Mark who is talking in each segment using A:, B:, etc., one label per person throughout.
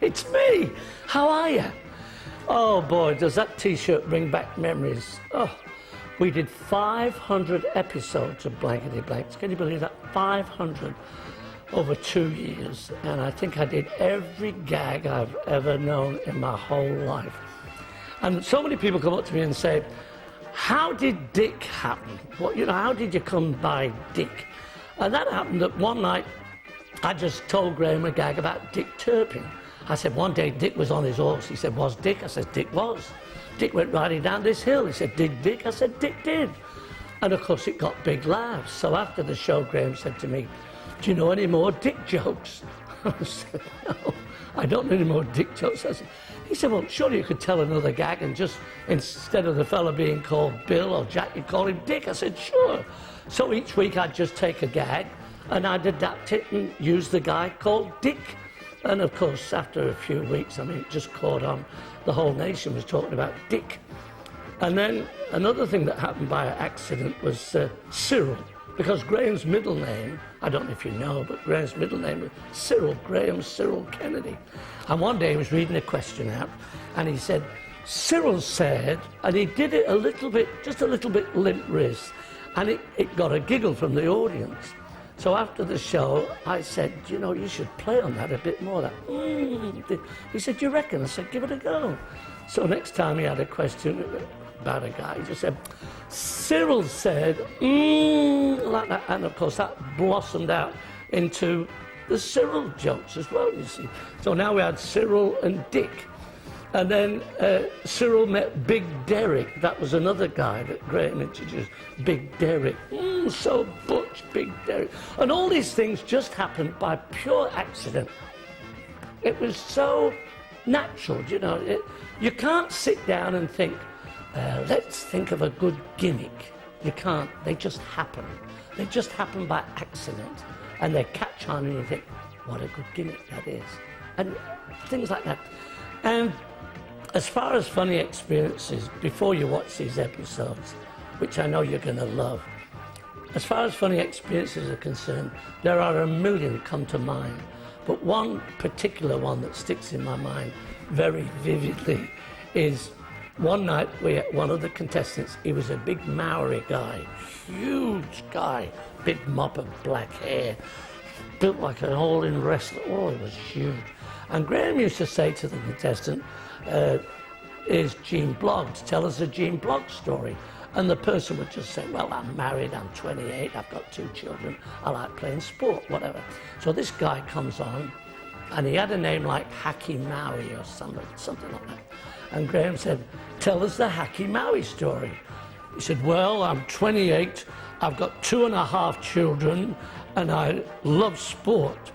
A: It's me. How are you? Oh boy, does that T-shirt bring back memories. Oh, we did 500 episodes of Blankety Blanks. Can you believe that? 500 over 2 years. And I think I did every gag I've ever known in my whole life. And so many people come up to me and say, how did Dick happen? What, you know, how did you come by Dick? And that happened that one night I just told Graham a gag about Dick Turpin. I said, one day Dick was on his horse. He said, was Dick? I said, Dick was. Dick went riding down this hill. He said, did Dick? I said, Dick did. And of course it got big laughs. So after the show, Graham said to me, do you know any more Dick jokes? I said, no, I don't know any more Dick jokes. He said, well, surely you could tell another gag and just, instead of the fella being called Bill or Jack, you'd call him Dick. I said, sure. So each week I'd just take a gag and I'd adapt it and use the guy called Dick. And of course, after a few weeks, I mean, it just caught on. The whole nation was talking about Dick. And then another thing that happened by accident was Cyril, because Graham's middle name, I don't know if you know, but Graham's middle name was Cyril, Graham Cyril Kennedy. And one day he was reading a question out, and he said, Cyril said, and he did it a little bit, just a little bit limp wrist, and it got a giggle from the audience. So after the show, I said, you know, you should play on that a bit more. That, He said, you reckon? I said, give it a go. So next time he had a question about a guy, he just said, Cyril said, like that. And of course, that blossomed out into the Cyril jokes as well, you see. So now we had Cyril and Dick. And then Cyril met Big Derek. That was another guy that Graham introduced, Big Derek. So butch, Big Derek. And all these things just happened by pure accident. It was so natural, you know. You can't sit down and think, let's think of a good gimmick. You can't. They just happen. They just happen by accident. And they catch on and you think, what a good gimmick that is. And things like that. And as far as funny experiences, before you watch these episodes, which I know you're going to love, as far as funny experiences are concerned, there are a million come to mind. But one particular one that sticks in my mind very vividly is one night one of the contestants, he was a big Maori guy, huge guy, big mop of black hair, built like an all-in wrestler. Oh, he was huge. And Graham used to say to the contestant, is Gene Bloggs, tell us a Gene Bloggs story. And the person would just say, well, I'm married, I'm 28, I've got 2 children, I like playing sport, whatever. So this guy comes on, and he had a name like Hacky Maui or something like that. And Graham said, tell us the Hacky Maui story. He said, well, I'm 28, I've got 2.5 children, and I love sport.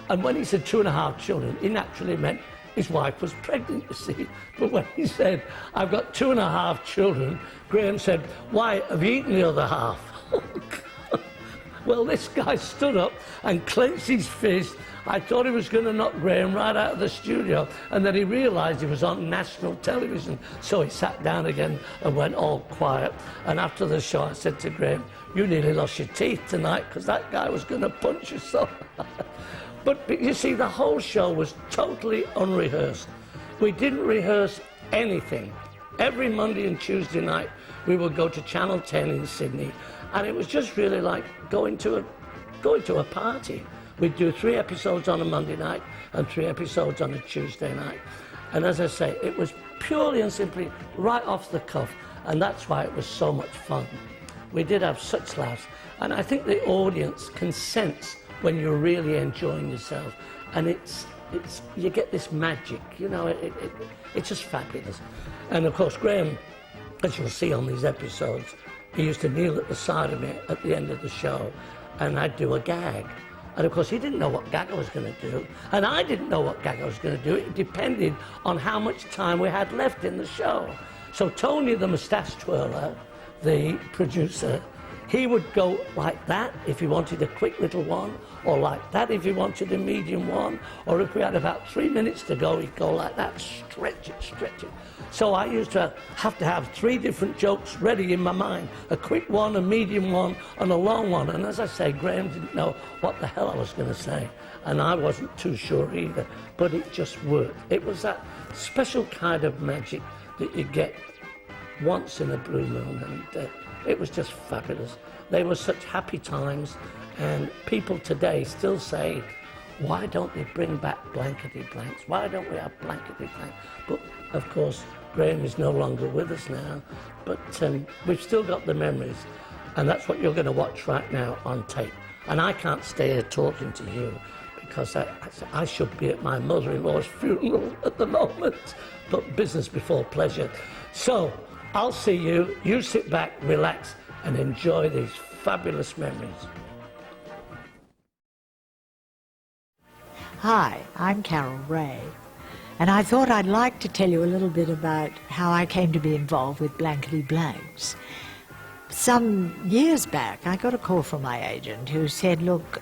A: And when he said 2.5 children, he naturally meant his wife was pregnant, you see. But when he said, I've got 2.5 children, Graham said, why, have you eaten the other half? Well, this guy stood up and clenched his fist. I thought he was going to knock Graham right out of the studio, and then he realised he was on national television. So he sat down again and went all quiet. And after the show, I said to Graham, you nearly lost your teeth tonight, because that guy was going to punch you so hard. But you see, the whole show was totally unrehearsed. We didn't rehearse anything. Every Monday and Tuesday night, we would go to Channel 10 in Sydney, and it was just really like going to a party. We'd do 3 episodes on a Monday night and 3 episodes on a Tuesday night. And as I say, it was purely and simply right off the cuff, and that's why it was so much fun. We did have such laughs, and I think the audience can sense when you're really enjoying yourself, and you get this magic, you know, it's just fabulous. And of course, Graham, as you'll see on these episodes, he used to kneel at the side of me at the end of the show, and I'd do a gag. And of course, he didn't know what gag I was going to do, and I didn't know what gag I was going to do. It depended on how much time we had left in the show. So Tony, the moustache twirler, the producer, he would go like that if he wanted a quick little one, or like that if he wanted a medium one, or if we had about 3 minutes to go, he'd go like that, stretch it, stretch it. So I used to have 3 different jokes ready in my mind, a quick one, a medium one, and a long one. And as I say, Graham didn't know what the hell I was going to say. and I wasn't too sure either, but it just worked. It was that special kind of magic that you get once in a blue moon, and it was just fabulous. They were such happy times, and people today still say, why don't they bring back blankety blanks? Why don't we have blankety blanks? But of course, Graham is no longer with us now, but we've still got the memories, and that's what you're going to watch right now on tape. And I can't stay here talking to you because I should be at my mother-in-law's funeral at the moment, but business before pleasure. So I'll see you. You sit back, relax, and enjoy these fabulous memories.
B: Hi, I'm Carol Raye, and I thought I'd like to tell you a little bit about how I came to be involved with Blankety Blanks. Some years back, I got a call from my agent who said, look,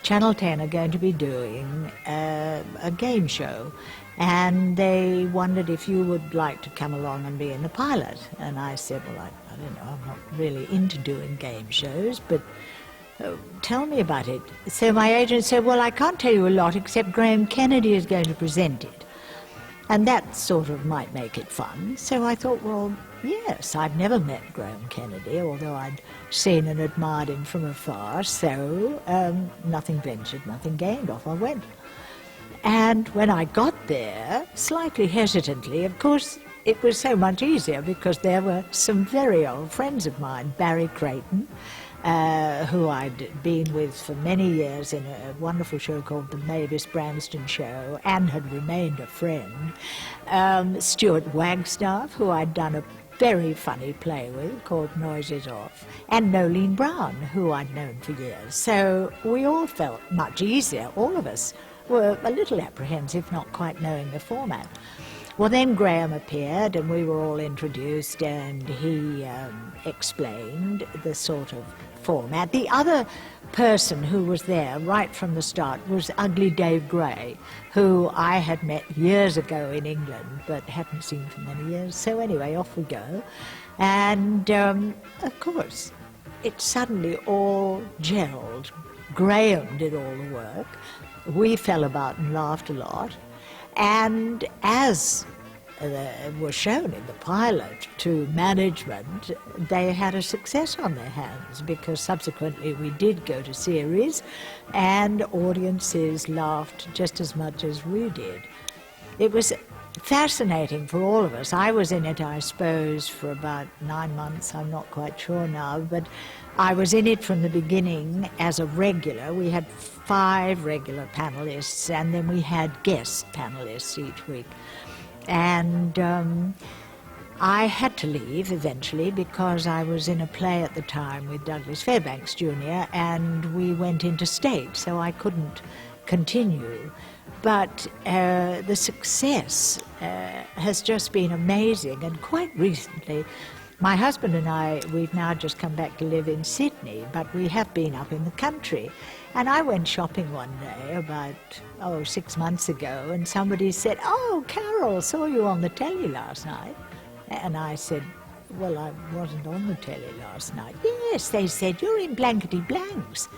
B: Channel 10 are going to be doing a game show, and they wondered if you would like to come along and be in the pilot. And I said, well, I don't know, I'm not really into doing game shows, but tell me about it. So my agent said, well, I can't tell you a lot except Graham Kennedy is going to present it. And that sort of might make it fun. So I thought, well, yes, I'd never met Graham Kennedy, although I'd seen and admired him from afar. So nothing ventured, nothing gained. Off I went. And when I got there, slightly hesitantly, of course, it was so much easier because there were some very old friends of mine, Barry Creighton, who I'd been with for many years in a wonderful show called The Mavis Branston Show and had remained a friend, Stuart Wagstaff, who I'd done a very funny play with called Noises Off, and Nolene Brown, who I'd known for years. So we all felt much easier. All of us were a little apprehensive, not quite knowing the format. Well, then Graham appeared and we were all introduced, and he explained the sort of format. The other person who was there right from the start was Ugly Dave Gray, who I had met years ago in England but hadn't seen for many years. So anyway, off we go. And of course, it suddenly all gelled. Graham did all the work. We fell about and laughed a lot. And as was shown in the pilot to management, they had a success on their hands because subsequently we did go to series and audiences laughed just as much as we did. It was fascinating for all of us. I was in it, I suppose, for about 9 months, I'm not quite sure now, but I was in it from the beginning as a regular. We had 5 regular panelists, and then we had guest panelists each week. And I had to leave eventually because I was in a play at the time with Douglas Fairbanks Jr. and we went interstate, so I couldn't continue. But the success has just been amazing, and quite recently my husband and I, we've now just come back to live in Sydney, but we have been up in the country. And I went shopping one day about, 6 months ago, and somebody said, oh, Carol, saw you on the telly last night. And I said, well, I wasn't on the telly last night. Yes, they said, you're in Blankety Blanks.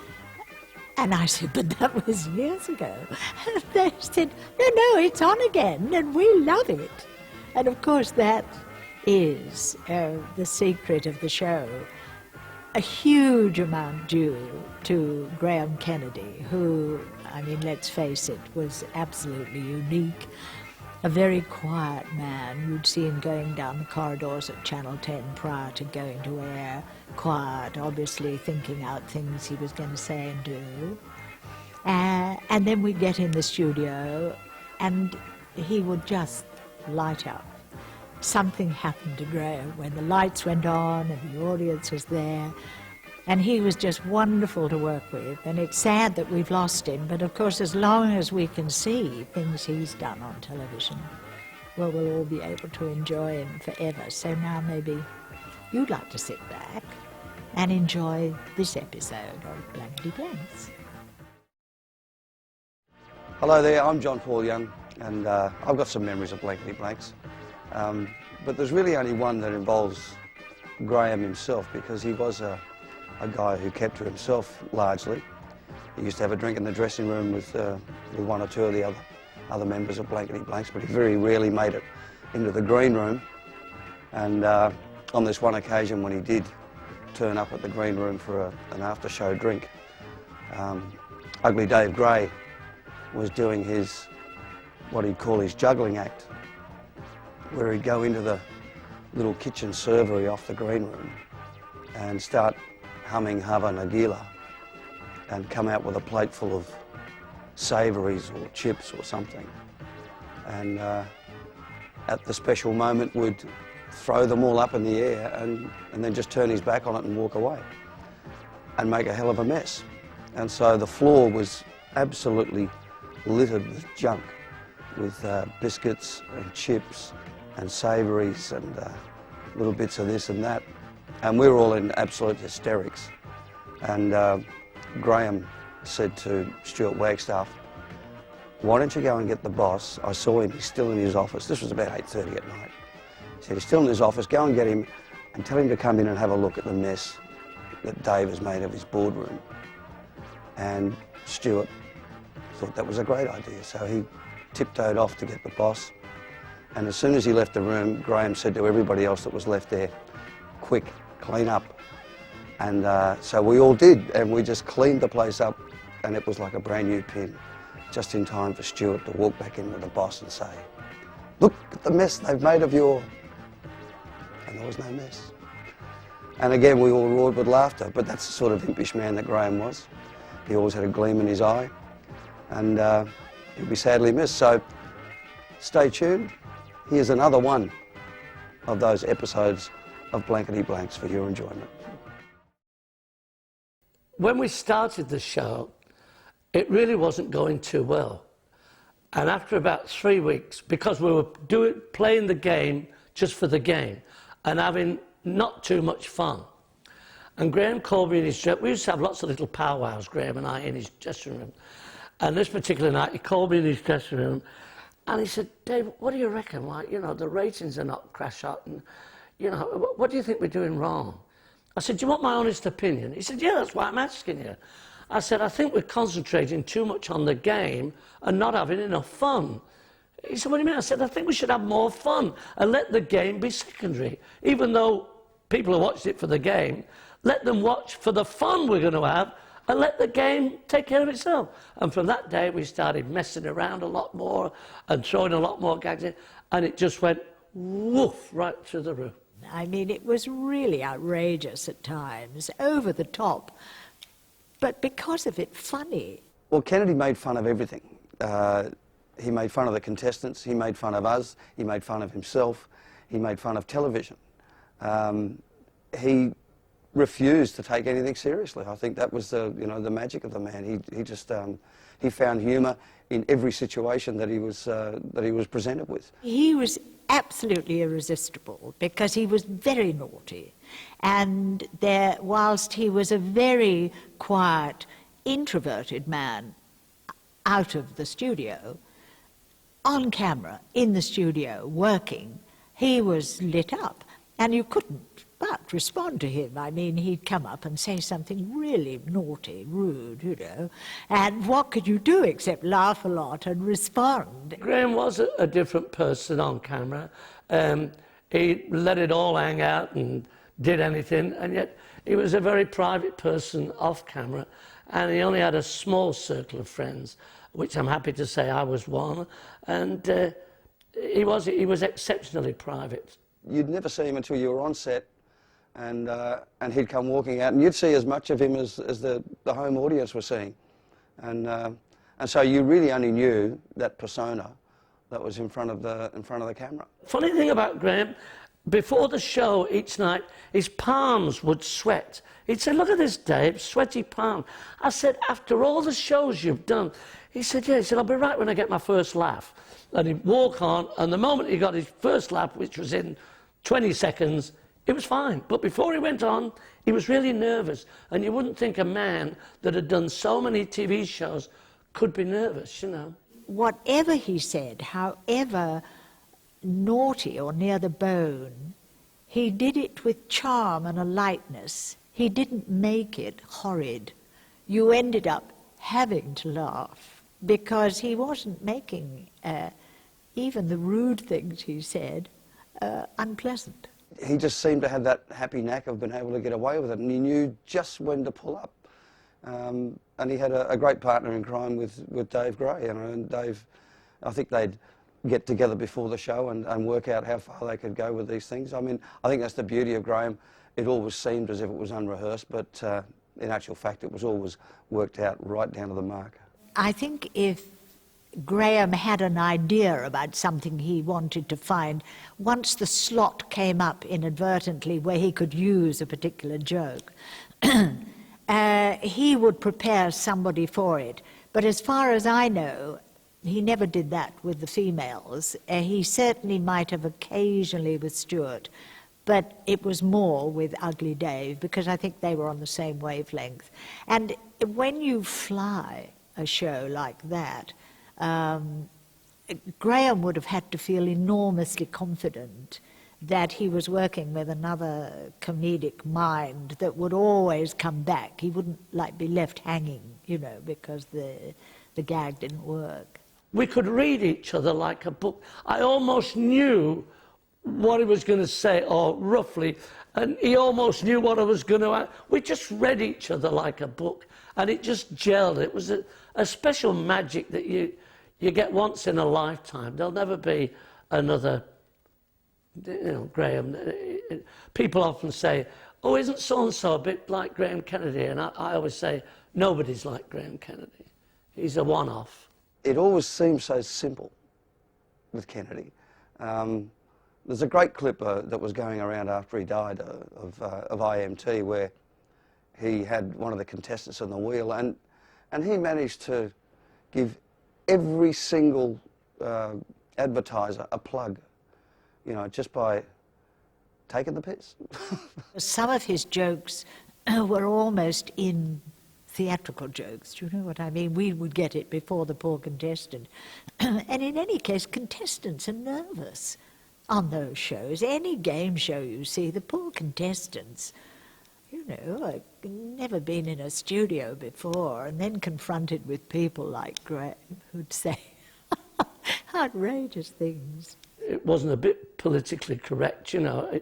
B: And I said, but that was years ago. And they said, no, it's on again, and we love it. And of course, that is the secret of the show. A huge amount due to Graham Kennedy, who, I mean, let's face it, was absolutely unique. A very quiet man. You'd see him going down the corridors at Channel 10 prior to going to air. Quiet, obviously thinking out things he was going to say and do. And then we'd get in the studio and he would just light up. Something happened to Graham when the lights went on and the audience was there, and he was just wonderful to work with. And it's sad that we've lost him, but of course as long as we can see things he's done on television, well, we'll all be able to enjoy him forever. So now maybe you'd like to sit back and enjoy this episode of Blankety Blanks.
C: Hello there, I'm John Paul Young, and I've got some memories of Blankety Blanks. But there's really only one that involves Graham himself, because he was a guy who kept to himself largely. He used to have a drink in the dressing room with one or two of the other members of Blankety Blanks, but he very rarely made it into the green room. And on this one occasion when he did turn up at the green room for an after-show drink, Ugly Dave Gray was doing his, what he'd call his juggling act, where he'd go into the little kitchen servery off the green room and start humming Hava Nagila and come out with a plate full of savouries or chips or something. And at the special moment would throw them all up in the air and then just turn his back on it and walk away and make a hell of a mess. And so the floor was absolutely littered with junk, with biscuits and chips and savouries and little bits of this and that. And we were all in absolute hysterics. And Graham said to Stuart Wagstaff, "Why don't you go and get the boss?" I saw him, he's still in his office. This was about 8:30 at night. He said, "He's still in his office, go and get him and tell him to come in and have a look at the mess that Dave has made of his boardroom." And Stuart thought that was a great idea, so he tiptoed off to get the boss. And as soon as he left the room, Graham said to everybody else that was left there, "Quick, clean up." And so we all did, and we just cleaned the place up, and it was like a brand new pin, just in time for Stuart to walk back in with the boss and say, "Look at the mess they've made of your..." And there was no mess. And again, we all roared with laughter, but that's the sort of impish man that Graham was. He always had a gleam in his eye, and he'll be sadly missed. So stay tuned. Here's another one of those episodes of Blankety Blanks for your enjoyment.
A: When we started the show, it really wasn't going too well. And after about 3 weeks, because we were playing the game just for the game and having not too much fun, and Graham called me in his dressing room. We used to have lots of little powwows, Graham and I, in his dressing room. And this particular night, he called me in his dressing room and he said, "Dave, what do you reckon? Like, you know, the ratings are not crash out, and, you know, what do you think we're doing wrong?" I said, "Do you want my honest opinion?" He said, "Yeah, that's why I'm asking you." I said, "I think we're concentrating too much on the game and not having enough fun." He said, "What do you mean?" I said, "I think we should have more fun and let the game be secondary. Even though people have watched it for the game, let them watch for the fun we're going to have and let the game take care of itself." And from that day, we started messing around a lot more and throwing a lot more gags in, and it just went woof right through the roof.
B: I mean, it was really outrageous at times, over the top, but because of it, funny.
C: Well, Kennedy made fun of everything. He made fun of the contestants, he made fun of us, he made fun of himself, he made fun of television. He refused to take anything seriously. I think that was the magic of the man. He found humour in every situation that he was presented with.
B: He was absolutely irresistible because he was very naughty, and whilst he was a very quiet, introverted man out of the studio, on camera, in the studio, working, he was lit up, and you couldn't but respond to him. I mean, he'd come up and say something really naughty, rude, you know, and what could you do except laugh a lot and respond?
A: Graham was a different person on camera. He let it all hang out and did anything, and yet he was a very private person off camera, and he only had a small circle of friends, which I'm happy to say I was one, and he was exceptionally private.
C: You'd never see him until you were on set, and he'd come walking out, and you'd see as much of him as the home audience were seeing, and so you really only knew that persona that was in front of the camera.
A: Funny thing about Graham, before the show each night, his palms would sweat. He'd say, "Look at this, Dave, sweaty palm." I said, "After all the shows you've done?" He said, "Yeah." He said, "I'll be right when I get my first laugh." And he'd walk on, and the moment he got his first laugh, which was in 20 seconds, it was fine. But before he went on, he was really nervous. And you wouldn't think a man that had done so many TV shows could be nervous, you know.
B: Whatever he said, however naughty or near the bone, he did it with charm and a lightness. He didn't make it horrid. You ended up having to laugh because he wasn't making even the rude things he said unpleasant.
C: He just seemed to have that happy knack of being able to get away with it, and he knew just when to pull up. And he had a great partner in crime with Dave Gray, and Dave, I think they'd get together before the show and work out how far they could go with these things. I mean, I think that's the beauty of Graham. It always seemed as if it was unrehearsed, but in actual fact it was always worked out right down to the mark.
B: I think if Graham had an idea about something he wanted to find, once the slot came up inadvertently where he could use a particular joke, he would prepare somebody for it. But as far as I know, he never did that with the females. He certainly might have occasionally with Stuart, but it was more with Ugly Dave, because I think they were on the same wavelength. And when you fly a show like that, Graham would have had to feel enormously confident that he was working with another comedic mind that would always come back. He wouldn't be left hanging, you know, because the gag didn't work.
A: We could read each other like a book. I almost knew what he was going to say, or roughly, and he almost knew what I was going to. We just read each other like a book, and it just gelled. It was a special magic that you get once in a lifetime. There'll never be another, you know, Graham. People often say, oh, isn't so-and-so a bit like Graham Kennedy? And I always say, nobody's like Graham Kennedy. He's a one-off.
C: It always seemed so simple with Kennedy. There's a great clip that was going around after he died of IMT, where he had one of the contestants on the wheel, and he managed to give every single advertiser a plug, you know, just by taking the piss.
B: Some of his jokes were almost in theatrical jokes, do you know what I mean? We would get it before the poor contestant. And in any case, contestants are nervous on those shows. Any game show you see, the poor contestants, you know, I've never been in a studio before and then confronted with people like Graham who'd say outrageous things.
A: It wasn't a bit politically correct, you know.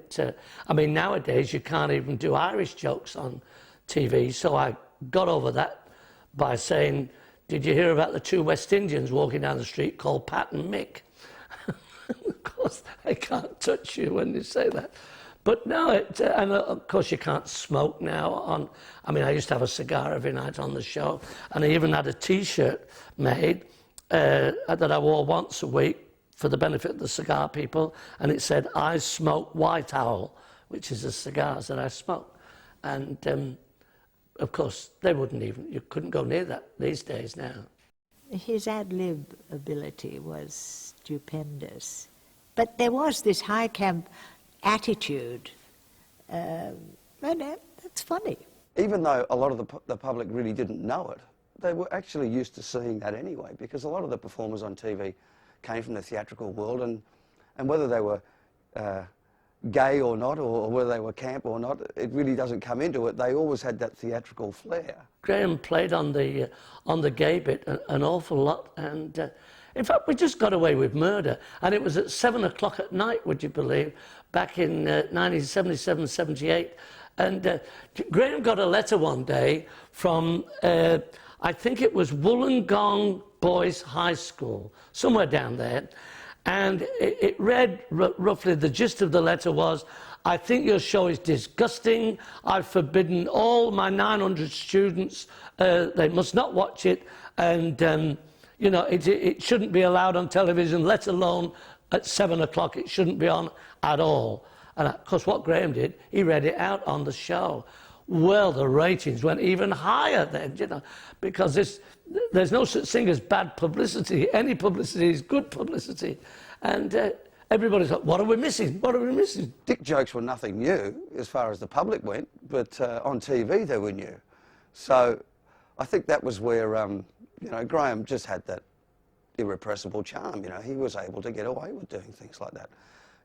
A: I mean, nowadays you can't even do Irish jokes on TV, so I got over that by saying, did you hear about the two West Indians walking down the street called Pat and Mick? Of course, they can't touch you when you say that. But no, and of course you can't smoke now. I mean, I used to have a cigar every night on the show, and I even had a T-shirt made that I wore once a week for the benefit of the cigar people, and it said, I smoke White Owl, which is the cigars that I smoke. And of course, they wouldn't even, you couldn't go near that these days now.
B: His ad-lib ability was stupendous. But there was this high camp attitude, and that's funny.
C: Even though a lot of the public really didn't know it, they were actually used to seeing that anyway, because a lot of the performers on TV came from the theatrical world, and whether they were gay or not, or whether they were camp or not, it really doesn't come into it. They always had that theatrical flair.
A: Graham played on the gay bit an awful lot, and in fact we just got away with murder, and it was at 7 o'clock at night, would you believe, back in 1977, 78, and Graham got a letter one day from, I think it was Wollongong Boys High School, somewhere down there, and it read roughly, the gist of the letter was, I think your show is disgusting. I've forbidden all my 900 students, they must not watch it, and you know, it shouldn't be allowed on television, let alone at 7 o'clock. It shouldn't be on at all. And of course what Graham did, he read it out on the show. Well, the ratings went even higher then, you know, because there's no such thing as bad publicity. Any publicity is good publicity. And everybody's like, what are we missing? What are we missing?
C: Dick jokes were nothing new as far as the public went, but on TV they were new. So I think that was where, you know, Graham just had that irrepressible charm. You know, he was able to get away with doing things like that.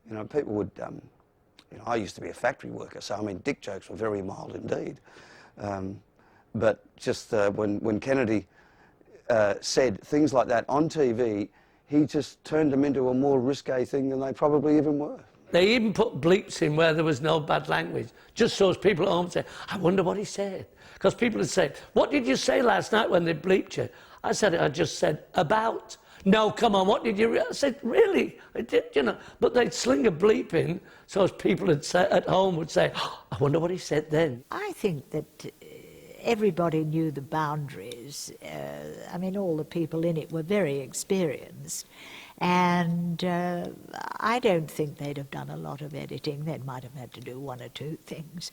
C: You know, people would, you know, I used to be a factory worker, so I mean, dick jokes were very mild indeed. But just when Kennedy said things like that on TV, he just turned them into a more risque thing than they probably even were.
A: They even put bleeps in where there was no bad language, just so as people at home say, I wonder what he said. Because people would say, what did you say last night when they bleeped you? I said, I just said, about. No, come on, what did you... I said, really? I did, you know. But they'd sling a bleep in, so as people would say, at home would say, oh, I wonder what he said then.
B: I think that everybody knew the boundaries. I mean, all the people in it were very experienced. And I don't think they'd have done a lot of editing. They might have had to do one or two things,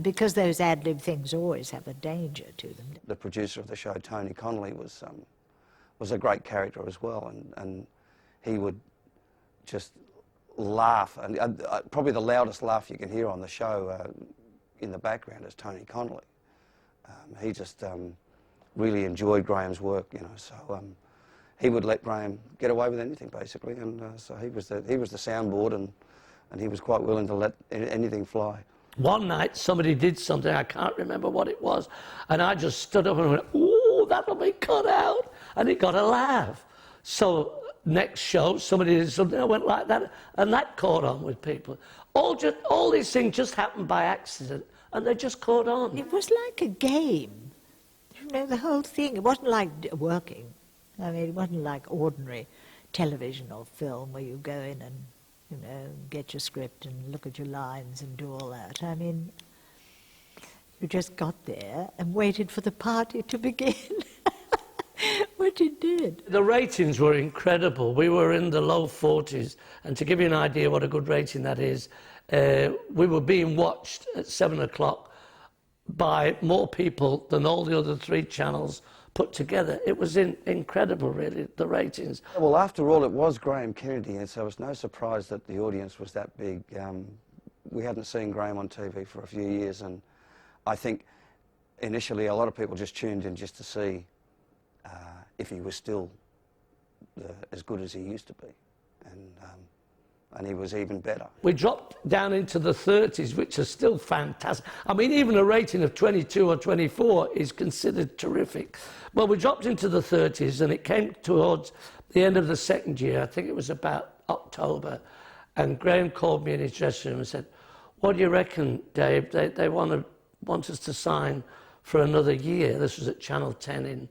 B: because those ad-lib things always have a danger to them.
C: The producer of the show, Tony Connolly, was a great character as well, and he would just laugh, and probably the loudest laugh you can hear on the show in the background is Tony Connolly. He just really enjoyed Graham's work, you know, so he would let Graham get away with anything, basically, and so he was the soundboard, and he was quite willing to let anything fly.
A: One night, somebody did something, I can't remember what it was, and I just stood up and went, ooh, that'll be cut out, and it got a laugh. So next show, somebody did something, I went like that, and that caught on with people. All these things just happened by accident, and they just caught on.
B: It was like a game, you know, the whole thing. It wasn't like working. I mean, it wasn't like ordinary television or film where you go in and, you know, get your script and look at your lines and do all that. I mean, you just got there and waited for the party to begin, which it did.
A: The ratings were incredible. We were in the low 40s, and to give you an idea what a good rating that is, we were being watched at 7 o'clock by more people than all the other 3 channels put together. It was incredible, really, the ratings.
C: Well, after all, it was Graham Kennedy, and so it's no surprise that the audience was that big. We hadn't seen Graham on TV for a few years, and I think initially a lot of people just tuned in just to see if he was still as good as he used to be, and he was even better.
A: We dropped down into the 30s, which are still fantastic. I mean, even a rating of 22 or 24 is considered terrific. Well, we dropped into the 30s, and it came towards the end of the second year. I think it was about October, and Graham called me in his dressing room and said, what do you reckon, Dave? They want us to sign for another year. This was at Channel 10 in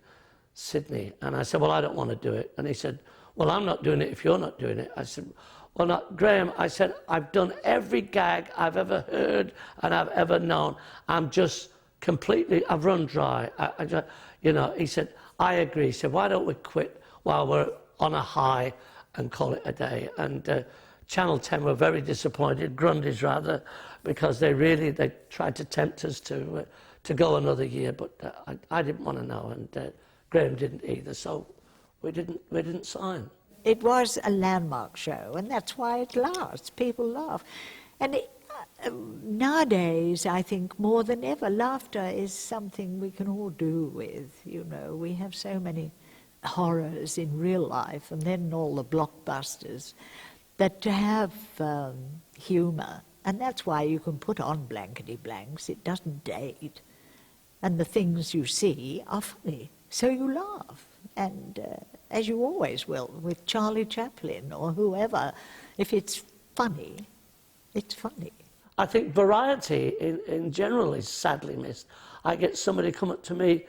A: Sydney. And I said, well, I don't want to do it. And he said, well, I'm not doing it if you're not doing it. I said, well, not Graham. I said, I've done every gag I've ever heard and I've ever known. I'm just completely, I've run dry. I just, you know, he said, I agree. He said, why don't we quit while we're on a high and call it a day? And Channel 10 were very disappointed, Grundy's rather, because they tried to tempt us to go another year, but I didn't want to know, and Graham didn't either, so we didn't sign.
B: It was a landmark show, and that's why it lasts. People laugh. And nowadays, I think, more than ever, laughter is something we can all do with, you know. We have so many horrors in real life, and then all the blockbusters, that to have humour, and that's why you can put on blankety blanks, it doesn't date, and the things you see are funny, so you laugh. And as you always will with Charlie Chaplin or whoever, if it's funny, it's funny.
A: I think variety in general is sadly missed. I get somebody come up to me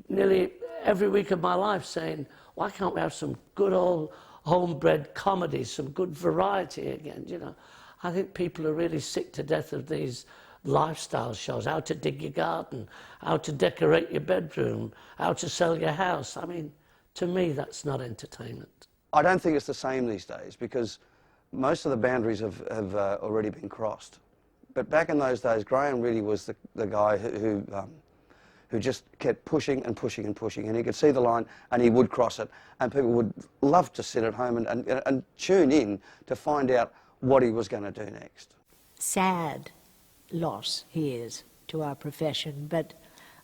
A: nearly every week of my life saying, why can't we have some good old homebred comedy, some good variety again, you know? I think people are really sick to death of these lifestyle shows, how to dig your garden, how to decorate your bedroom, how to sell your house. I mean, to me, that's not entertainment.
C: I don't think it's the same these days because most of the boundaries have already been crossed. But back in those days, Graham really was the guy who just kept pushing and pushing and pushing, and he could see the line and he would cross it, and people would love to sit at home and tune in to find out what he was going to do next.
B: Sad loss he is to our profession, but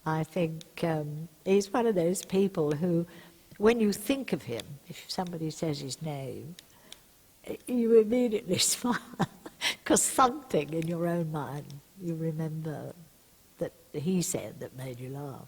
B: I think he's one of those people who, when you think of him, if somebody says his name, you immediately smile, because something in your own mind you remember that he said that made you laugh.